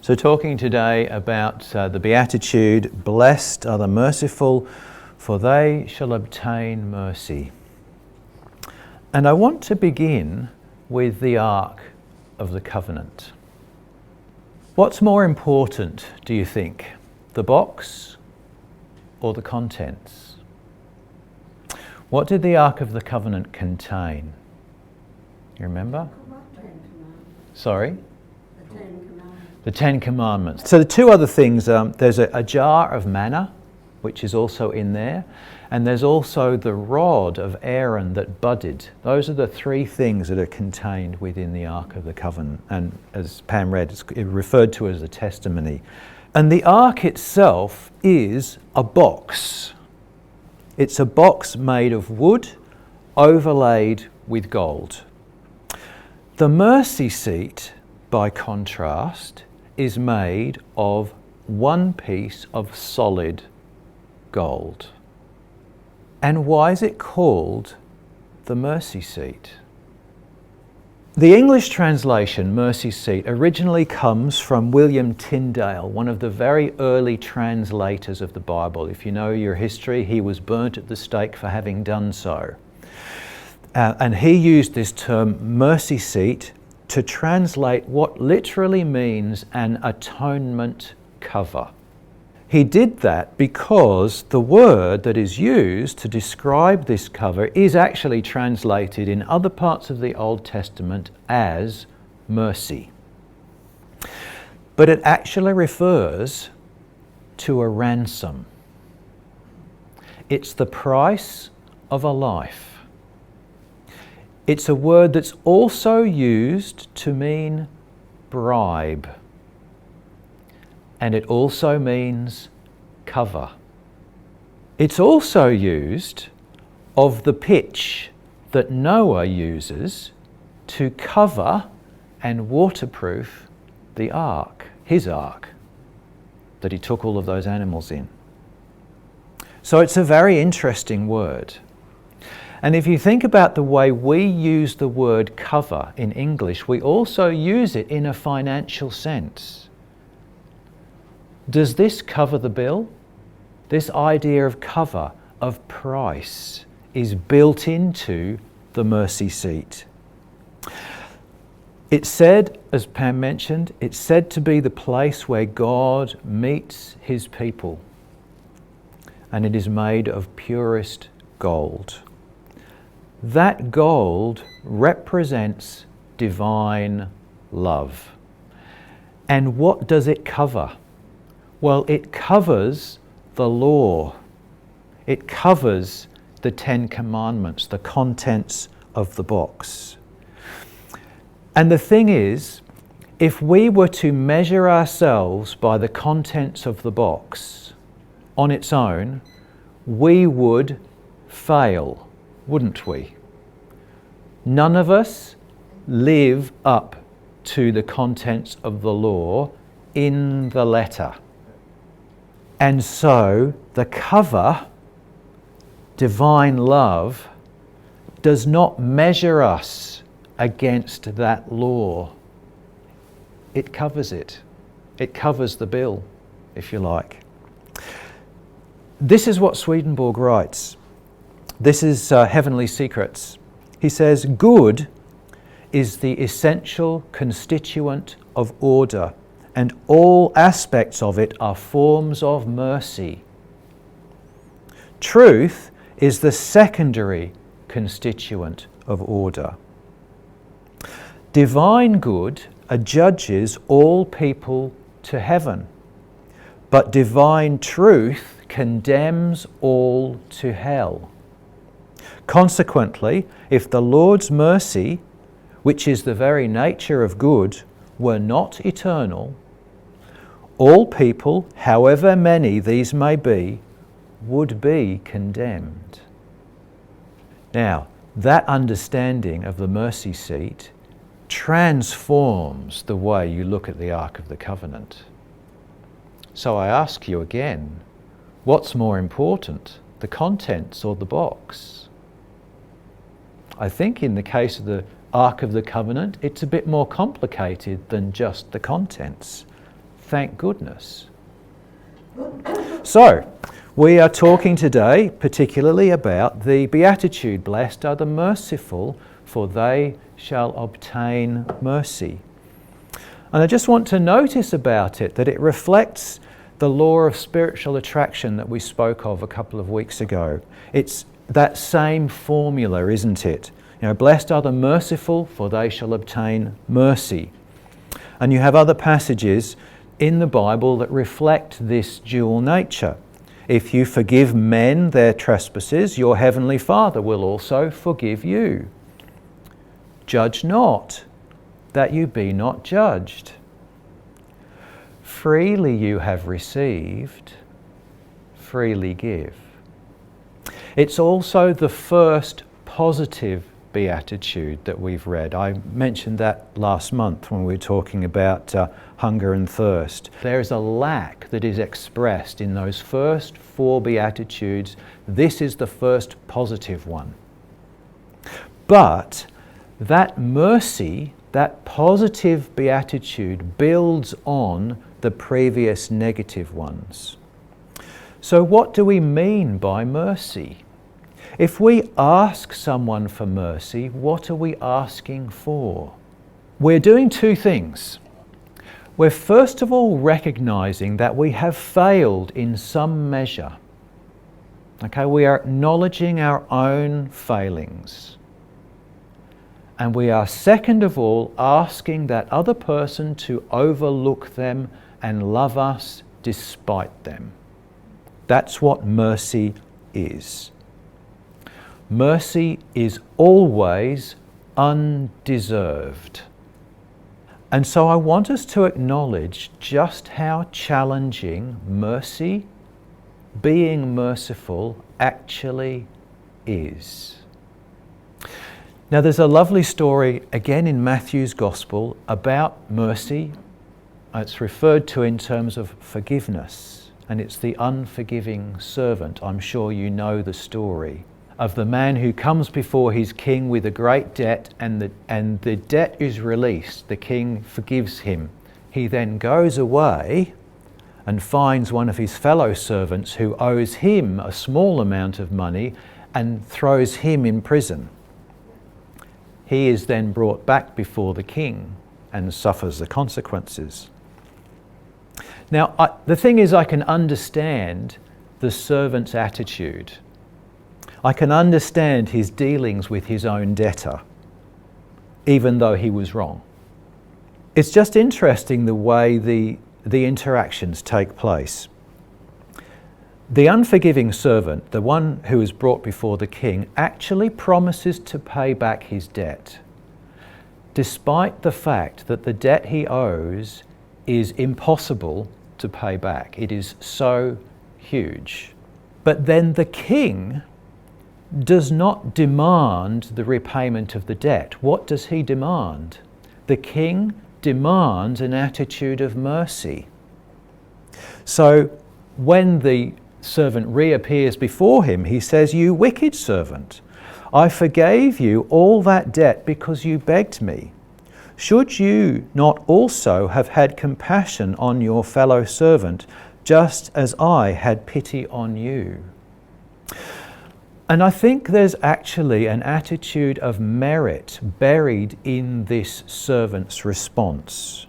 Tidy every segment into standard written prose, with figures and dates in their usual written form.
So talking today about the Beatitude, blessed are the merciful, for they shall obtain mercy. And I want to begin with the Ark of the Covenant. What's more important, do you think? The box or the contents? What did the Ark of the Covenant contain? You remember? Sorry? The Ten Commandments. So the two other things, there's a jar of manna, which is also in there, and there's also the rod of Aaron that budded. Those are the three things that are contained within the Ark of the Covenant. And as Pam read, it's referred to as a testimony. And the Ark itself is a box. It's a box made of wood overlaid with gold. The mercy seat, by contrast, is made of one piece of solid gold. And why is it called the mercy seat? The English translation, mercy seat, originally comes from William Tyndale, one of the very early translators of the Bible. If you know your history, he was burnt at the stake for having done so. And he used this term, mercy seat, to translate what literally means an atonement cover. He did that because the word that is used to describe this cover is actually translated in other parts of the Old Testament as mercy. But it actually refers to a ransom. It's the price of a life. It's a word that's also used to mean bribe. And it also means cover. It's also used of the pitch that Noah uses to cover and waterproof the ark, his ark, that he took all of those animals in. So it's a very interesting word. And if you think about the way we use the word cover in English, we also use it in a financial sense. Does this cover the bill? This idea of cover, of price, is built into the mercy seat. It's said, as Pam mentioned, it's said to be the place where God meets his people. And it is made of purest gold. That gold represents divine love. And what does it cover? Well, it covers the law. It covers the Ten Commandments, the contents of the box. And the thing is, if we were to measure ourselves by the contents of the box on its own, we would fail, wouldn't we? None of us live up to the contents of the law in the letter. And so the cover, divine love, does not measure us against that law. It covers it. It covers the bill, if you like. This is what Swedenborg writes. This is Heavenly Secrets. He says, good is the essential constituent of order, and all aspects of it are forms of mercy. Truth is the secondary constituent of order. Divine good adjudges all people to heaven, but divine truth condemns all to hell. Consequently, if the Lord's mercy, which is the very nature of good, were not eternal, all people, however many these may be, would be condemned. Now, that understanding of the mercy seat transforms the way you look at the Ark of the Covenant. So I ask you again, what's more important, the contents or the box? I think in the case of the Ark of the Covenant, it's a bit more complicated than just the contents. Thank goodness. So, we are talking today particularly about the Beatitude. Blessed are the merciful, for they shall obtain mercy. And I just want to notice about it that it reflects the law of spiritual attraction that we spoke of a couple of weeks ago. It's that same formula, isn't it? You know, blessed are the merciful, for they shall obtain mercy. And you have other passages in the Bible that reflect this dual nature. If you forgive men their trespasses, your heavenly Father will also forgive you. Judge not, that you be not judged. Freely you have received, freely give. It's also the first positive beatitude that we've read. I mentioned that last month when we were talking about hunger and thirst. There is a lack that is expressed in those first 4 beatitudes. This is the first positive one. But that mercy, that positive beatitude, builds on the previous negative ones. So what do we mean by mercy? If we ask someone for mercy, what are we asking for? We're doing 2 things. We're first of all recognizing that we have failed in some measure. Okay, we are acknowledging our own failings. And we are second of all asking that other person to overlook them and love us despite them. That's what mercy is. Mercy is always undeserved. And so I want us to acknowledge just how challenging mercy, being merciful, actually is. Now there's a lovely story again in Matthew's Gospel about mercy. It's referred to in terms of forgiveness, and it's the unforgiving servant. I'm sure you know the story of the man who comes before his king with a great debt, and the debt is released. The king forgives him. He then goes away and finds one of his fellow servants who owes him a small amount of money and throws him in prison. He is then brought back before the king and suffers the consequences. Now, the thing is, I can understand the servant's attitude. I can understand his dealings with his own debtor, even though he was wrong. It's just interesting the way the interactions take place. The unforgiving servant, the one who is brought before the king, actually promises to pay back his debt, despite the fact that the debt he owes is impossible to pay back. It is so huge. But then the king does not demand the repayment of the debt. What does he demand? The king demands an attitude of mercy. So when the servant reappears before him, he says, "You wicked servant, I forgave you all that debt because you begged me. Should you not also have had compassion on your fellow servant, just as I had pity on you?" And I think there's actually an attitude of merit buried in this servant's response.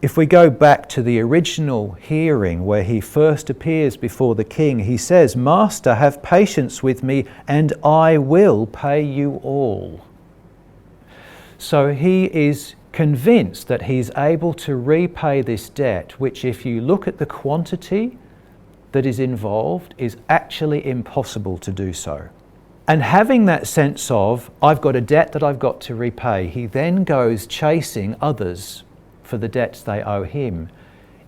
If we go back to the original hearing where he first appears before the king, he says, "Master, have patience with me and I will pay you all." So he is convinced that he's able to repay this debt, which if you look at the quantity that is involved, is actually impossible to do so. And having that sense of, I've got a debt that I've got to repay, he then goes chasing others for the debts they owe him,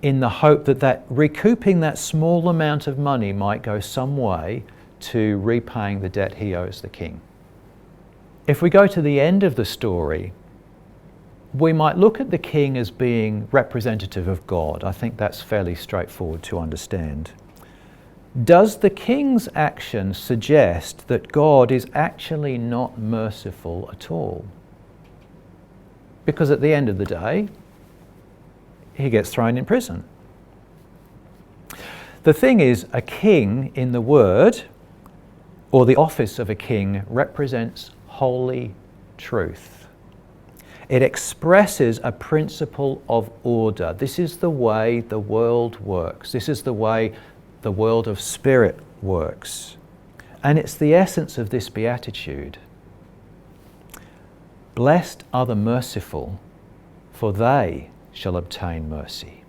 in the hope that recouping that small amount of money might go some way to repaying the debt he owes the king. If we go to the end of the story, we might look at the king as being representative of God. I think that's fairly straightforward to understand. Does the king's action suggest that God is actually not merciful at all? Because at the end of the day, he gets thrown in prison. The thing is, a king in the word, or the office of a king, represents holy truth. It expresses a principle of order. This is the way the world works. This is the way the world of spirit works. And it's the essence of this beatitude. Blessed are the merciful, for they shall obtain mercy.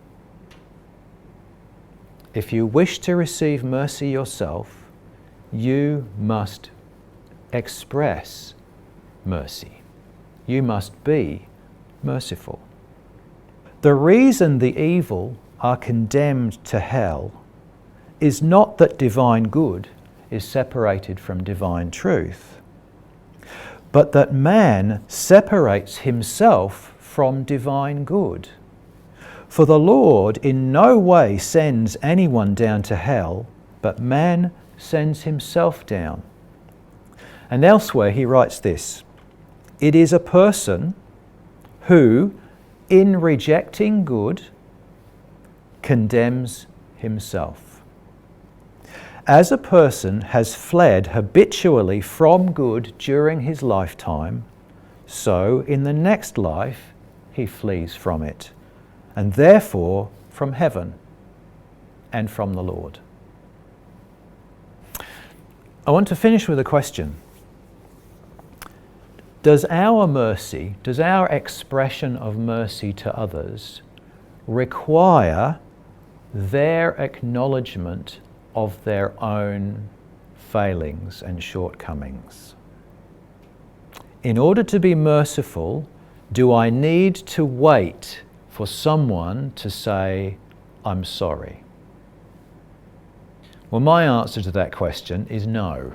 If you wish to receive mercy yourself, you must express mercy. You must be merciful. The reason the evil are condemned to hell is not that divine good is separated from divine truth, but that man separates himself from divine good. For the Lord in no way sends anyone down to hell, but man sends himself down. And elsewhere he writes this: it is a person who, in rejecting good, condemns himself. As a person has fled habitually from good during his lifetime, so in the next life he flees from it, and therefore from heaven and from the Lord. I want to finish with a question. Does our mercy, does our expression of mercy to others require their acknowledgement of their own failings and shortcomings? In order to be merciful, do I need to wait for someone to say, I'm sorry? Well, my answer to that question is no.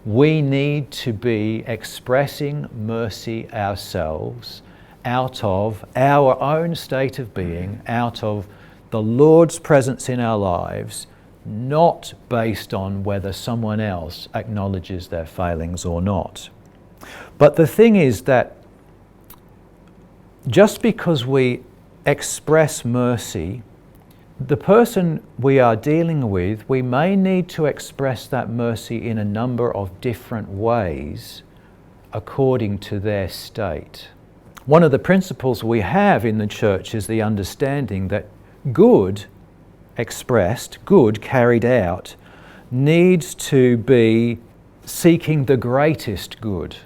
We need to be expressing mercy ourselves out of our own state of being, out of the Lord's presence in our lives, not based on whether someone else acknowledges their failings or not. But the thing is that just because we express mercy, the person we are dealing with, we may need to express that mercy in a number of different ways according to their state. One of the principles we have in the church is the understanding that good expressed, good carried out, needs to be seeking the greatest good.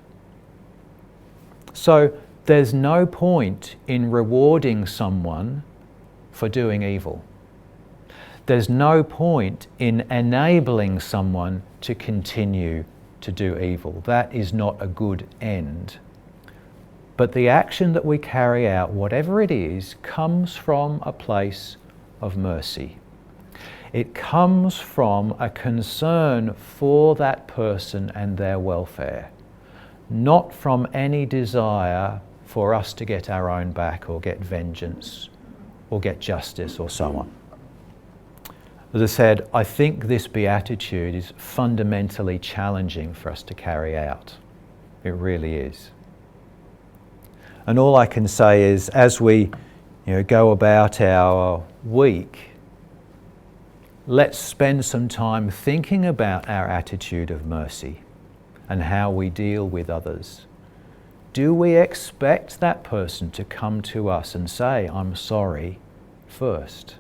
So there's no point in rewarding someone for doing evil. There's no point in enabling someone to continue to do evil. That is not a good end. But the action that we carry out, whatever it is, comes from a place of mercy. It comes from a concern for that person and their welfare, not from any desire for us to get our own back or get vengeance or get justice or so on. As I said, I think this beatitude is fundamentally challenging for us to carry out. It really is. And all I can say is, as we go about our week, let's spend some time thinking about our attitude of mercy and how we deal with others. Do we expect that person to come to us and say, I'm sorry, first?